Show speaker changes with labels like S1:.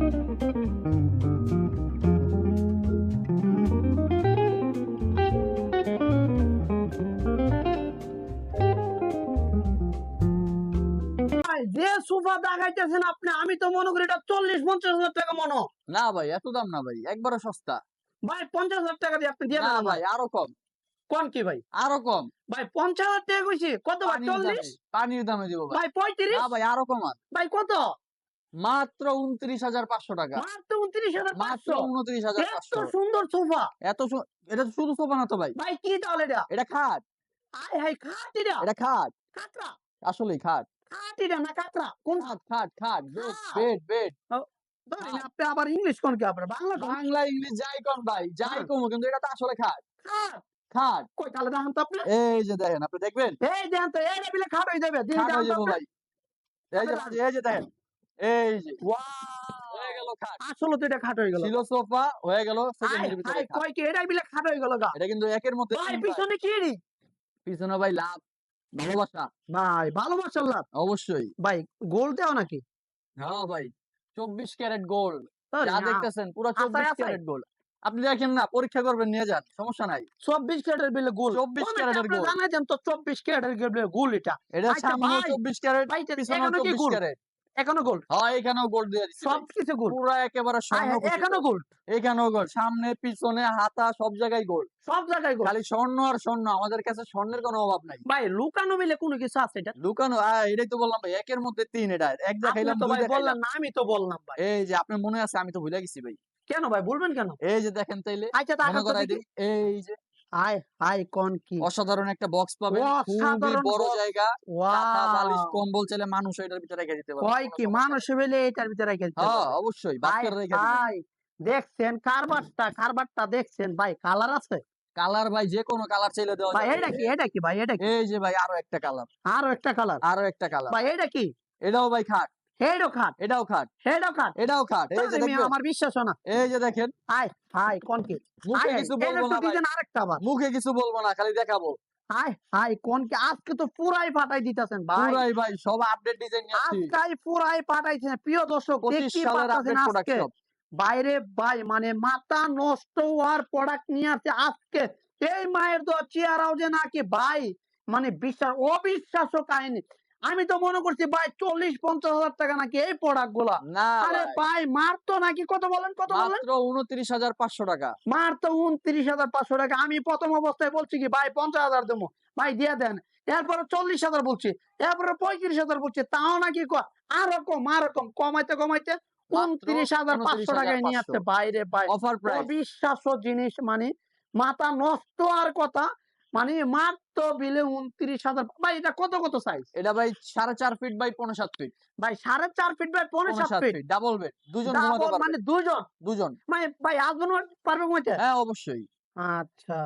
S1: যে সোফা দেখাইতেছেন আপনি, আমি তো মনে করি এটা 40-50 হাজার টাকা মনে।
S2: না ভাই, এত দাম না ভাই, একবারে সস্তা।
S1: ভাই 50,000 টাকা দিয়ে আপনি দিয়ে
S2: না
S1: দেন
S2: ভাই, আরো কম।
S1: কোন কি ভাই?
S2: আরো কম।
S1: ভাই 50,000 টাকা কইছি, কত ভাই? 40?
S2: পানির দামে দিব ভাই।
S1: ভাই
S2: না
S1: 35?
S2: ভাই, আরো কমান।
S1: ভাই কত?
S2: মাত্র 29,500 টাকা।
S1: মাত্র
S2: মাত্র
S1: 29,500? এত
S2: 29,500।
S1: সুন্দর সোফা!
S2: এটা তো শুধু সোফা না তো ভাই,
S1: ভাই কি তাহলে এটা?
S2: এটা খাট।
S1: আয় হায়, খাট এটা?
S2: এটা খাট,
S1: কাঁকড়া?
S2: আসলেই খাট।
S1: খাট এটা না কাঁকড়া? কোনটা?
S2: খাট খাট খাট, বেড
S1: খাট?
S2: Bed bed.
S1: ও, ধরেন আপনি আবার ইংলিশ কোন কি, আপনার বাংলা কোন?
S2: বাংলা ইংলিশ যাই কোন ভাই, যাই
S1: হ্যাঁ।
S2: কোন, কিন্তু এটা তো আসলে খাট।
S1: খাট?
S2: খাট।
S1: কই তাহলে দেখান তো আপনি।
S2: এই যে দেখেন, আপনি দেখবেন।
S1: এই দেন তো, এই বিলে খাট হয়ে যাবে। দিন
S2: খাট
S1: দেখান
S2: হয়ে
S1: তো
S2: যাবো
S1: আপনি।
S2: ভাই। এই যে
S1: আপনি
S2: এই যে দেখেন, এই যে
S1: ওয়াও!
S2: হয়ে গেল খাট।
S1: আসলে তো এটা খাট হয়ে গেল।
S2: ছিল সোফা, হয়ে গেল
S1: হাই
S2: সেকেন্ডের ভিতরে
S1: হাই,
S2: খাট।
S1: কয় কি এটাই বিলে খাট হয়ে গেল গা।
S2: এটা কিন্তু একের মধ্যে
S1: ভাই
S2: তিন ভাই।
S1: পিছনে কি রে?
S2: পিছনে ভাই লাভ, ভালোবাসা।
S1: ভাই ভালো মাশাআল্লাহ।
S2: অবশ্যই।
S1: ভাই গোল্ড দেও নাকি?
S2: হ্যাঁ ভাই, 24 ক্যারেট গোল্ড।
S1: আরে
S2: যা
S1: না,
S2: দেখতেছেন পুরো
S1: আসাই
S2: 24
S1: আসাই।
S2: Carat gold. আপনি দেখেন না, পরীক্ষা করবেন, নিয়ে যান, সমস্যা নাই।
S1: 24 ক্যারেটের বিলে গোল্ড।
S2: 24
S1: কমেন্টে
S2: ক্যারেটের
S1: আপনি
S2: গোল্ড।
S1: জানাই দেন তো 24 ক্যারেটের বিলে গোল্ড এটা।
S2: এটা
S1: আচ্ছা
S2: সামনেও
S1: ভাই,
S2: 24 ক্যারেট,
S1: ভাই
S2: পিছনেও
S1: এখানে কি
S2: 24
S1: গোল্ড?
S2: ক্যারেট।
S1: এখনো গোল্ড?
S2: হ্যাঁ, এখানেও গোল্ড দিয়ে দিছি ভাই।
S1: সবকিছু গোল্ড।
S2: পুরা একেবারে
S1: হাই
S2: স্বর্ণ
S1: হাই,
S2: খচিত।
S1: এখনো গোল্ড।
S2: এখানেও গোল্ড, সামনে পিছনে হাতা সব জায়গায় গোল্ড।
S1: সব জায়গায় গোল্ড।
S2: খালি স্বর্ণ আর স্বর্ণ, আমাদের কাছে স্বর্ণের কোনো অভাব নাই।
S1: ভাই লুকানো মিলে কোনো কিছু আছে এটা?
S2: লুকানো, এটাই তো বললাম ভাই, একের মধ্যে তিন। এটা এক
S1: আপনি
S2: দেখাইলাম,
S1: তো
S2: দুই
S1: ভাই বললেন
S2: দেখাইলাম।
S1: না, আমি তো বললাম ভাই।
S2: এই যে আপনার মনে আছে, আমি তো ভুলে গেছি ভাই।
S1: কেন ভাই বলবেন কেন?
S2: এই যে দেখেন তাইলে,
S1: আচ্ছা
S2: মনে
S1: তাকান তো
S2: করাই
S1: দেখি।
S2: দিই। এই যে
S1: হাই হাই, কোন কি?
S2: অসাধারণ একটা বক্স পাবেন, খুবই
S1: অসাধারণ
S2: বড়
S1: বক্স।
S2: জায়গা। কাঁথা বালিশ
S1: ওয়াও!
S2: কম্বল চাইলে মানুষ এটার ভিতরে রেখে দিতে পারবে,
S1: কয়
S2: কোনো
S1: কি
S2: সমস্যা
S1: মানুষ
S2: নেই।
S1: হইলে এটার ভিতরে রেখে দিতে
S2: হ্যাঁ
S1: পারবে?
S2: অবশ্যই,
S1: হাই
S2: বাচ্চারা রেখে দিবে।
S1: হাই, দেখছেন কারবারটা, কারবারটা দেখছেন ভাই, কালার আছে?
S2: কালার ভাই, যে কোনো কালার চাইলে দেওয়া
S1: ভাই
S2: যাবে।
S1: এটা কি, এটা কি ভাই, এটা কি?
S2: এই যে ভাই, আরো একটা কালার।
S1: আরো একটা কালার?
S2: আরো একটা কালার।
S1: ভাই এটা কি?
S2: এটাও ভাই খাট।
S1: হেডও খাট?
S2: এটাও খাট।
S1: হেডও খাট?
S2: এটাও খাট। এই যে
S1: তাহলে
S2: দেখবেন।
S1: আমার বিশ্বাস হয় না।
S2: এই যে দেখেন।
S1: হাই হাই, কোন কি? হাই
S2: মুখে
S1: হাই,
S2: কিছু
S1: এটা
S2: বলবো
S1: তো
S2: না ভাই,
S1: দিবেন আরেকটা আবার।
S2: মুখে কিছু বলবো না, খালি দেখাবো।
S1: হাই হাই, কোন কি? আজকে তো পুরাই ফাটাই দিতেছেন ভাই।
S2: পুরাই ভাই, সব আপডেট ডিজাইন নিয়ে আসছি।
S1: আজকাই পুরাই পাঠাইছেন প্রিয় দর্শক,
S2: 25
S1: দেখতেই
S2: সালের
S1: পাচ্ছেন
S2: আপডেট প্রোডাক্ট
S1: আজকে
S2: সব।
S1: বাইরে ভাই মানে মাথা নষ্ট হওয়ার প্রোডাক্ট নিয়ে আসছে আজকে। এই মায়ের দোয়া চেয়ারাও যে নাকি ভাই মানে বিশ্বাস অবিশ্বাস্য কাহিনী। আমি তো মনে করছি ভাই 40-50 হাজার টাকা নাকি এই প্রোডাক্ট গুলা।
S2: না
S1: আরে
S2: ভাই,
S1: ভাই মার তো নাকি কত বলেন, কত বলেন?
S2: মাত্র 29,500 টাকা।
S1: মার তো 29,500 টাকা। আমি প্রথম অবস্থায় বলছি কি ভাই 50,000 দেবো, ভাই দিয়ে দেন। এরপরে 40,000 বলছি, এরপরে 35,000 বলছি, তাও নাকি আরো কম, আরো কম, কমাইতে কমাইতে
S2: মাত্র
S1: 29,500 টাকায় নিয়ে আসছে
S2: 29,500
S1: বাইরে ভাই।
S2: Offer price.
S1: অবিশ্বাস্য জিনিস মানে মাথা নষ্ট আর কথা মানে মাত্র বিলে 29,000। ভাই এটা কত কত সাইজ?
S2: এটা ভাই 4.5 ফিট বাই 5.7 ফিট।
S1: ভাই 4.5 feet by
S2: 5.7
S1: 5.7 feet.
S2: Feet double bed, দুজন ঘুমাতে
S1: ডাবল
S2: পারবে।
S1: মানে দুজন?
S2: দুজন।
S1: মানে ভাই হাজবেন্ড পারবে ঘুমাইতে?
S2: হ্যাঁ অবশ্যই।
S1: আচ্ছা।